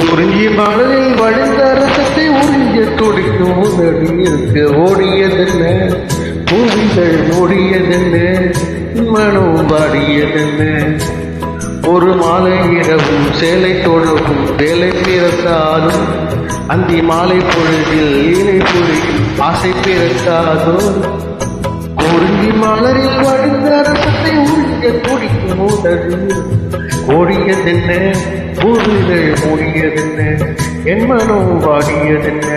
குறிஞ்சி மலரில் வழிந்த ரசத்தை உறிஞ்ச துடிக்கும் உதடி இருக்க ஓடியதென்ன, பூவிகள் மூடியதென்ன, மனம் பாடியதென்ன. ஒரு மாலை இரவும் சேலை தொழவும் வேலை பிறத்தாலும், அந்தி மாலை பொழுதில் இணை புரியும் ஆசை பிறத்தாதோ. குறிஞ்சி மலரில் வழிந்த ரசத்தை உறிஞ்ச துடிக்கும் உதடி ஓடியதென்ன, பூவிகள் மூடியதென்ன, என் மனம் வாடியதென்ன.